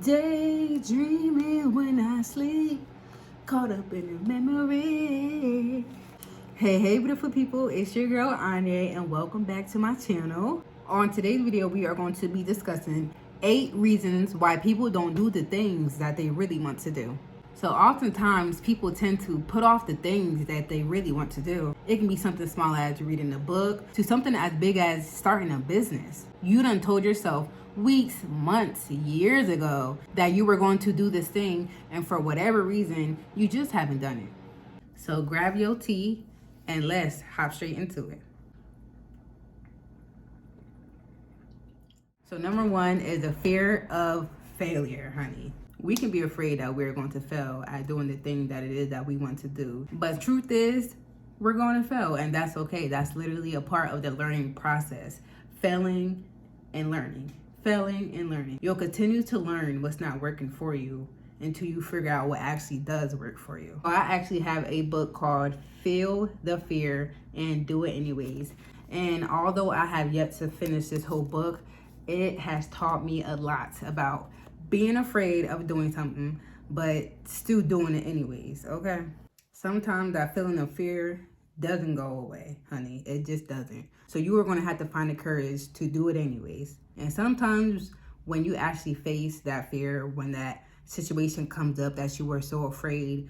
Daydreaming when I sleep, caught up in a memory. Hey, beautiful people, it's your girl Anya, and welcome back to my channel. On today's video, we are going to be discussing 8 reasons why people don't do the things that they really want to do. So oftentimes people tend to put off the things that they really want to do. It can be something small as reading a book to something as big as starting a business. You done told yourself weeks, months, years ago that you were going to do this thing, and for whatever reason, you just haven't done it. So grab your tea and let's hop straight into it. So number 1 is the fear of failure, honey. We can be afraid that we're going to fail at doing the thing that it is that we want to do. But truth is, we're going to fail, and that's okay. That's literally a part of the learning process. Failing and learning. Failing and learning. You'll continue to learn what's not working for you until you figure out what actually does work for you. I actually have a book called Feel the Fear and Do It Anyways. And although I have yet to finish this whole book, it has taught me a lot about being afraid of doing something, but still doing it anyways, okay? Sometimes that feeling of fear doesn't go away, honey. It just doesn't. So you are going to have to find the courage to do it anyways. And sometimes when you actually face that fear, when that situation comes up that you were so afraid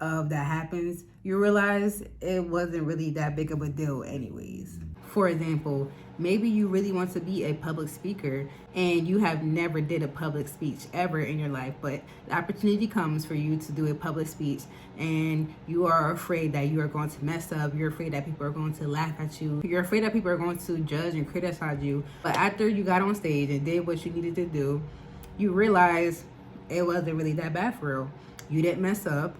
of that happens, you realize it wasn't really that big of a deal anyways. For example, maybe you really want to be a public speaker and you have never did a public speech ever in your life, but the opportunity comes for you to do a public speech and you are afraid that you are going to mess up. You're afraid that people are going to laugh at you. You're afraid that people are going to judge and criticize you. But after you got on stage and did what you needed to do, you realize it wasn't really that bad for real. You didn't mess up.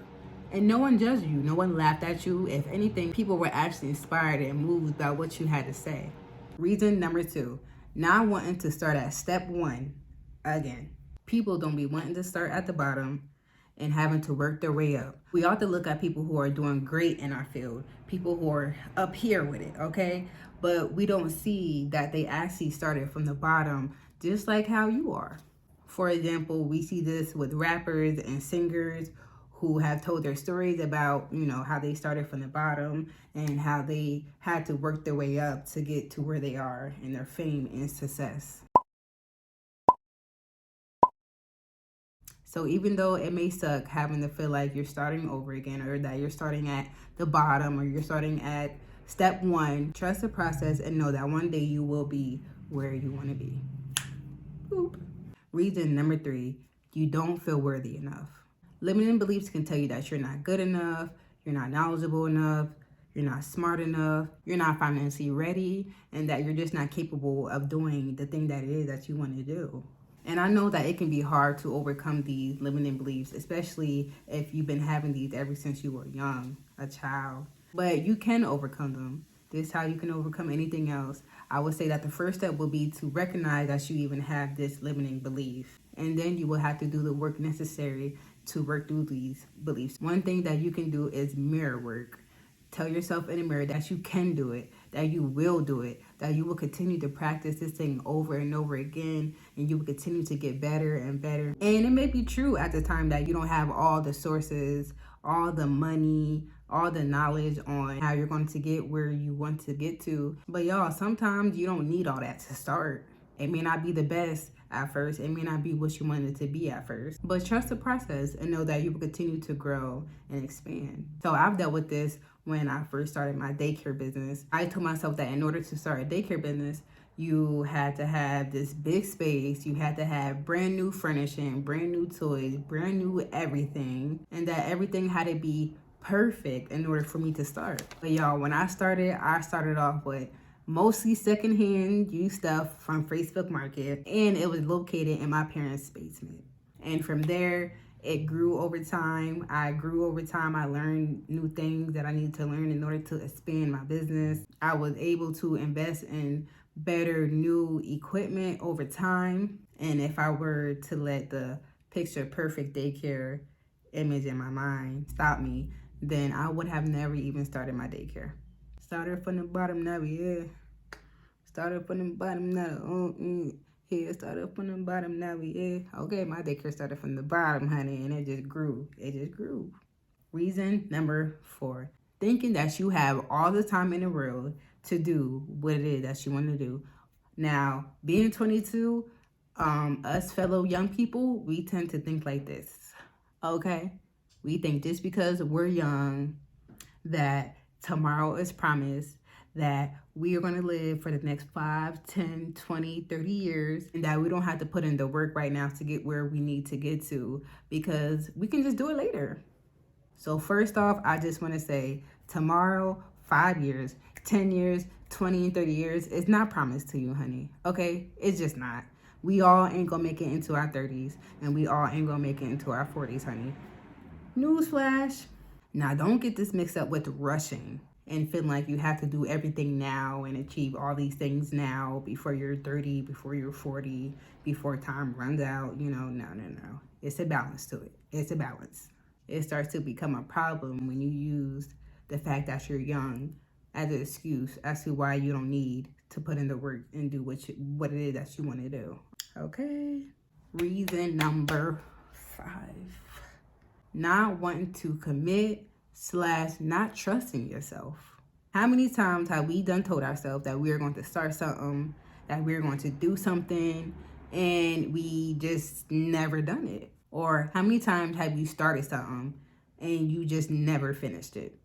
And no one judged you. No one laughed at you. If anything, people were actually inspired and moved by what you had to say. Reason number 2, not wanting to start at step 1 again. People don't be wanting to start at the bottom and having to work their way up. We ought to look at people who are doing great in our field, people who are up here with it, okay? But we don't see that they actually started from the bottom, just like how you are. For example, we see this with rappers and singers who have told their stories about, how they started from the bottom and how they had to work their way up to get to where they are in their fame and success. So even though it may suck having to feel like you're starting over again, or that you're starting at the bottom, or you're starting at step 1, trust the process and know that one day you will be where you want to be. Boop. Reason number 3, you don't feel worthy enough. Limiting beliefs can tell you that you're not good enough, you're not knowledgeable enough, you're not smart enough, you're not financially ready, and that you're just not capable of doing the thing that it is that you want to do. And I know that it can be hard to overcome these limiting beliefs, especially if you've been having these ever since you were young, a child. But you can overcome them. This is how you can overcome anything else. I would say that the first step will be to recognize that you even have this limiting belief. And then you will have to do the work necessary to work through these beliefs. One thing that you can do is mirror work. Tell yourself in the mirror that you can do it, that you will do it, that you will continue to practice this thing over and over again, and you will continue to get better and better. And it may be true at the time that you don't have all the sources, all the money, all the knowledge on how you're going to get where you want to get to. But y'all, sometimes you don't need all that to start. It may not be the best at first. It may not be what you wanted it to be at first. But trust the process and know that you will continue to grow and expand. So I've dealt with this when I first started my daycare business. I told myself that in order to start a daycare business, you had to have this big space. You had to have brand new furnishing, brand new toys, brand new everything. And that everything had to be perfect in order for me to start. But y'all, when I started off with mostly secondhand used stuff from Facebook Market, and it was located in my parents' basement. And from there, it grew over time. I grew over time. I learned new things that I needed to learn in order to expand my business. I was able to invest in better new equipment over time. And if I were to let the picture perfect daycare image in my mind stop me, then I would have never even started my daycare. Started from the bottom, never, yeah. Started from the bottom, never. It started from the bottom, now we is. Okay, my daycare started from the bottom, honey, and it just grew. It just grew. Reason number 4. Thinking that you have all the time in the world to do what it is that you want to do. Now, being 22, us fellow young people, we tend to think like this, okay? We think just because we're young that tomorrow is promised, that we are going to live for the next 5, 10, 20, 30 years, and that we don't have to put in the work right now to get where we need to get to because we can just do it later. So first off, I just want to say tomorrow, 5 years, 10 years, 20 and 30 years, it's not promised to you, honey. Okay? It's just not. We all ain't gonna make it into our 30s, and we all ain't gonna make it into our 40s, honey. Newsflash. Now, don't get this mixed up with rushing and feeling like you have to do everything now and achieve all these things now before you're 30, before you're 40, before time runs out. No. It's a balance to it. It's a balance. It starts to become a problem when you use the fact that you're young as an excuse as to why you don't need to put in the work and do what it is that you want to do. Okay. Reason number 5. Not wanting to commit / not trusting yourself. How many times have we done told ourselves that we're going to start something, that we're going to do something, and we just never done it? Or how many times have you started something and you just never finished it?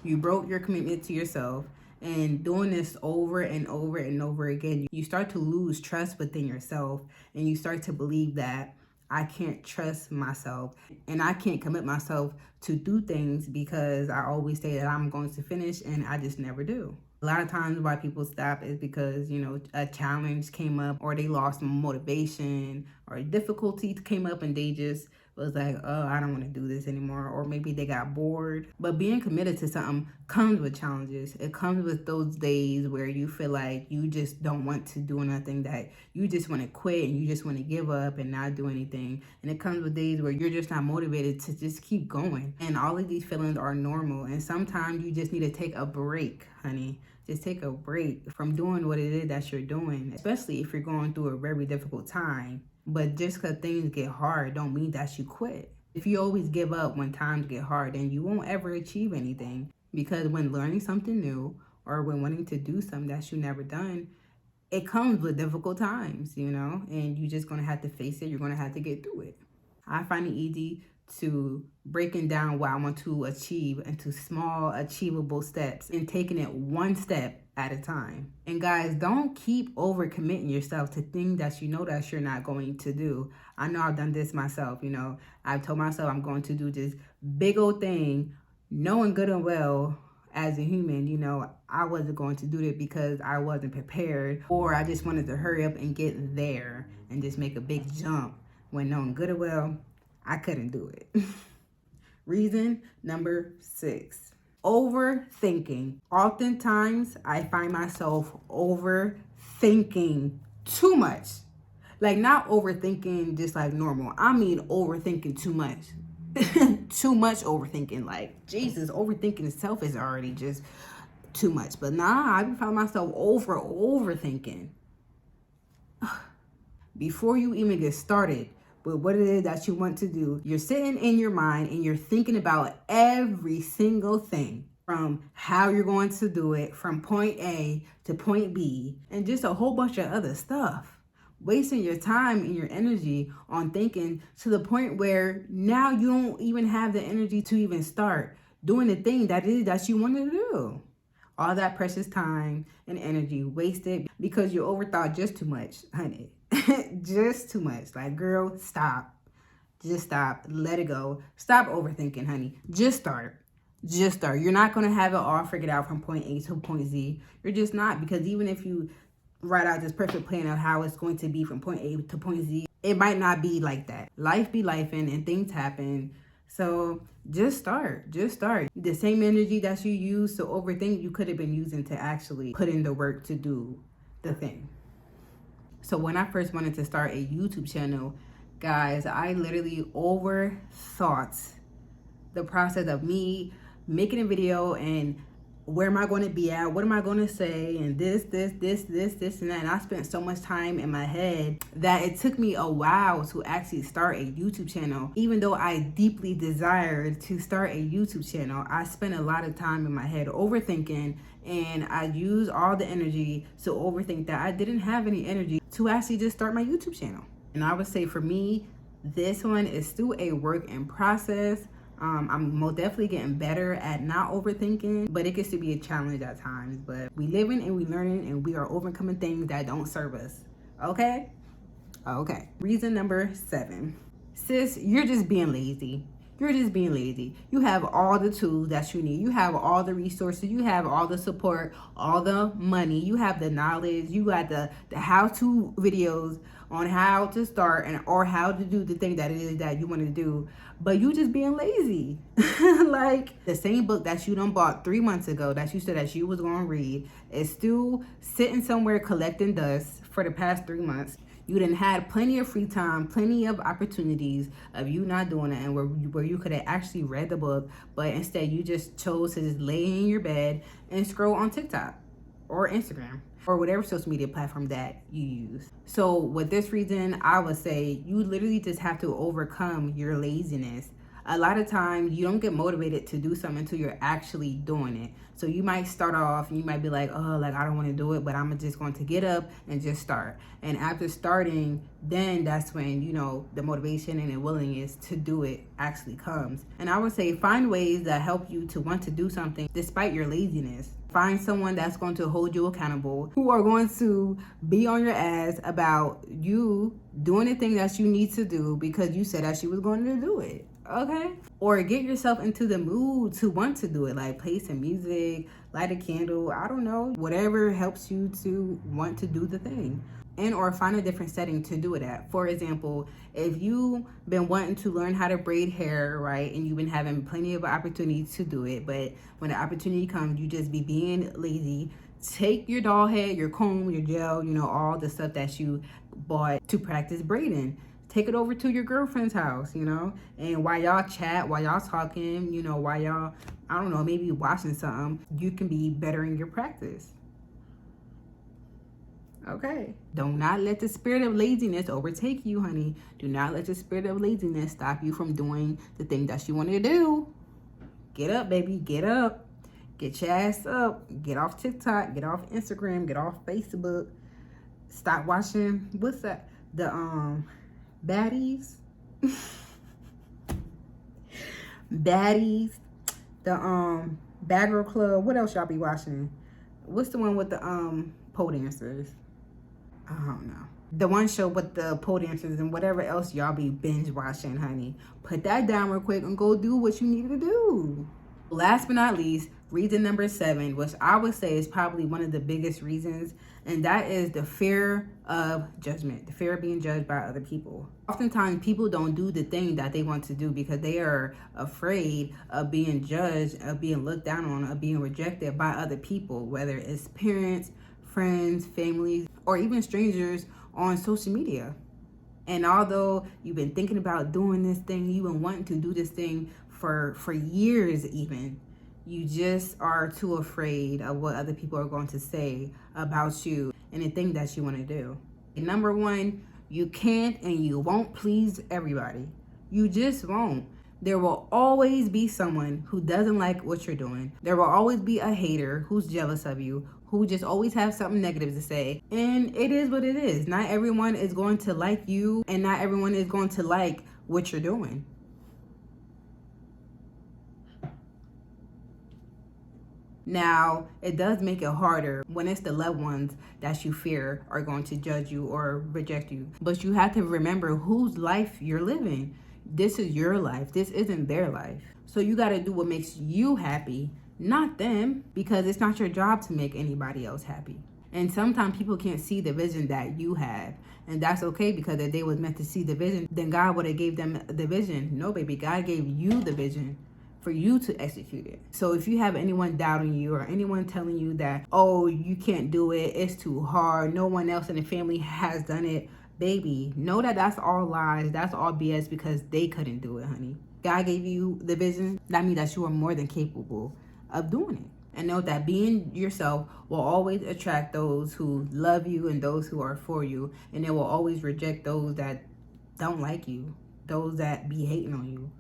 You broke your commitment to yourself, and doing this over and over and over again, you start to lose trust within yourself, and you start to believe that I can't trust myself and I can't commit myself to do things because I always say that I'm going to finish and I just never do. A lot of times why people stop is because, a challenge came up, or they lost motivation, or difficulty came up and they just was like, oh, I don't want to do this anymore. Or maybe they got bored. But being committed to something comes with challenges. It comes with those days where you feel like you just don't want to do nothing, that you just want to quit and you just want to give up and not do anything. And it comes with days where you're just not motivated to just keep going. And all of these feelings are normal. And sometimes you just need to take a break, honey. Just take a break from doing what it is that you're doing, especially if you're going through a very difficult time. But just because things get hard don't mean that you quit. If you always give up when times get hard, then you won't ever achieve anything. Because when learning something new, or when wanting to do something that you never done, it comes with difficult times, and you're just going to have to face it. You're going to have to get through it. I find it easy to breaking down what I want to achieve into small achievable steps and taking it one step at a time. And guys, don't keep overcommitting yourself to things that you know that you're not going to do. I know I've done this myself. I've told myself I'm going to do this big old thing, knowing good and well as a human, I wasn't going to do it because I wasn't prepared, or I just wanted to hurry up and get there and just make a big jump when knowing good and well I couldn't do it. Reason number 6. Overthinking. Oftentimes, I find myself overthinking too much. Like, not overthinking just like normal. I mean overthinking too much. Too much overthinking. Like, Jesus, overthinking itself is already just too much. But nah, I find myself overthinking. Before you even get started with what it is that you want to do, you're sitting in your mind and you're thinking about every single thing, from how you're going to do it, from point A to point B, and just a whole bunch of other stuff. Wasting your time and your energy on thinking to the point where now you don't even have the energy to even start doing the thing that it is that you want to do. All that precious time and energy wasted because you overthought just too much, honey. Just too much. Like, girl, stop. Just stop. Let it go. Stop overthinking, honey. Just start. Just start. You're not going to have it all figured out from point A to point Z. You're just not, because even if you write out this perfect plan of how it's going to be from point A to point Z, it might not be like that. Life be lifing and things happen. So just start. Just start. The same energy that you use to overthink, you could have been using to actually put in the work to do the thing. So when I first wanted to start a YouTube channel, guys, I literally overthought the process of me making a video and where am I going to be at? What am I going to say? And this, and that. And I spent so much time in my head that it took me a while to actually start a YouTube channel. Even though I deeply desired to start a YouTube channel, I spent a lot of time in my head overthinking, and I used all the energy to overthink that I didn't have any energy to actually just start my YouTube channel. And I would say for me, this one is still a work in process. I'm most definitely getting better at not overthinking, but it gets to be a challenge at times. But we living and we learning, and we are overcoming things that don't serve us. Okay? Okay. Reason number 7. Sis, you're just being lazy. You're just being lazy. You have all the tools that you need. You have all the resources. You have all the support, all the money. You have the knowledge. You got the how-to videos on how to start and or how to do the thing that it is that you want to do. But you just being lazy. Like the same book that you done bought 3 months ago that you said that you was going to read is still sitting somewhere collecting dust for the past 3 months. You done had plenty of free time, plenty of opportunities of you not doing it, and where you could have actually read the book, but instead you just chose to just lay in your bed and scroll on TikTok or Instagram or whatever social media platform that you use. So with this reason, I would say you literally just have to overcome your laziness. A lot of times you don't get motivated to do something until you're actually doing it. So you might start off and you might be like, oh, like I don't want to do it, but I'm just going to get up and just start. And after starting, then that's when, you know, the motivation and the willingness to do it actually comes. And I would say find ways that help you to want to do something despite your laziness. Find someone that's going to hold you accountable, who are going to be on your ass about you doing the thing that you need to do because you said that you was going to do it. Okay? Or get yourself into the mood to want to do it. Like play some music, light a candle, I don't know, whatever helps you to want to do the thing. And or find a different setting to do it at. For example, if you've been wanting to learn how to braid hair, right, and you've been having plenty of opportunities to do it, but when the opportunity comes, you just be being lazy, take your doll head, your comb, your gel, you know, all the stuff that you bought to practice braiding. Take it over to your girlfriend's house, you know, and while y'all chat, while y'all talking, you know, while y'all, I don't know, maybe watching something, you can be bettering your practice. Okay. Do not let the spirit of laziness overtake you, honey. Do not let the spirit of laziness stop you from doing the thing that you want to do. Get up, baby. Get up. Get your ass up. Get off TikTok. Get off Instagram. Get off Facebook. Stop watching, what's that? The baddies. Baddies. The Bad Girl Club. What else y'all be watching? What's the one with the pole dancers? I don't know. The one show with the pole dancers and whatever else y'all be binge watching, honey. Put that down real quick and go do what you need to do. Last but not least, reason number 7, which I would say is probably one of the biggest reasons, and that is the fear of judgment, the fear of being judged by other people. Oftentimes, people don't do the thing that they want to do because they are afraid of being judged, of being looked down on, of being rejected by other people, whether it's parents, friends, families, or even strangers on social media. And although you've been thinking about doing this thing, you've been wanting to do this thing for years even, you just are too afraid of what other people are going to say about you and the thing that you want to do. And number 1, you can't and you won't please everybody. You just won't. There will always be someone who doesn't like what you're doing. There will always be a hater who's jealous of you, who just always have something negative to say. And it is what it is. Not everyone is going to like you, and not everyone is going to like what you're doing. Now, it does make it harder when it's the loved ones that you fear are going to judge you or reject you. But you have to remember whose life you're living. This is your life. This isn't their life. So you got to do what makes you happy, not them, because it's not your job to make anybody else happy. And sometimes people can't see the vision that you have. And that's okay, because if they was meant to see the vision, then God would have gave them the vision. No, baby, God gave you the vision for you to execute it. So if you have anyone doubting you or anyone telling you that, oh, you can't do it, it's too hard, no one else in the family has done it, baby, know that that's all lies, that's all BS, because they couldn't do it, honey. God gave you the vision. That means that you are more than capable of doing it. And know that being yourself will always attract those who love you and those who are for you. And it will always reject those that don't like you, those that be hating on you.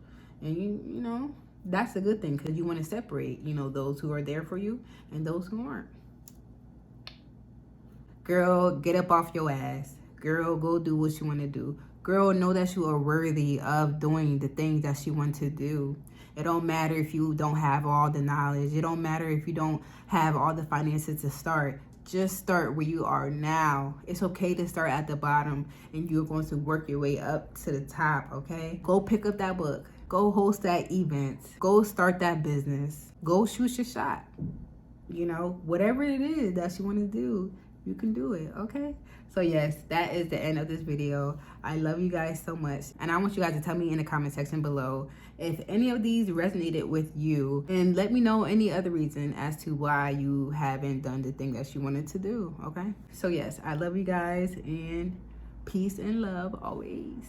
And you know, that's a good thing, because you want to separate, you know, those who are there for you and those who aren't. Girl, get up off your ass. Girl, go do what you want to do. Girl, know that you are worthy of doing the things that you want to do. It don't matter if you don't have all the knowledge. It don't matter if you don't have all the finances to start. Just start where you are now. It's okay to start at the bottom, and you're going to work your way up to the top, okay? Go pick up that book. Go host that event. Go start that business. Go shoot your shot. You know, whatever it is that you want to do, you can do it, okay? So yes, that is the end of this video. I love you guys so much, and I want you guys to tell me in the comment section below if any of these resonated with you, and let me know any other reason as to why you haven't done the thing that you wanted to do, okay? So yes, I love you guys, and peace and love always.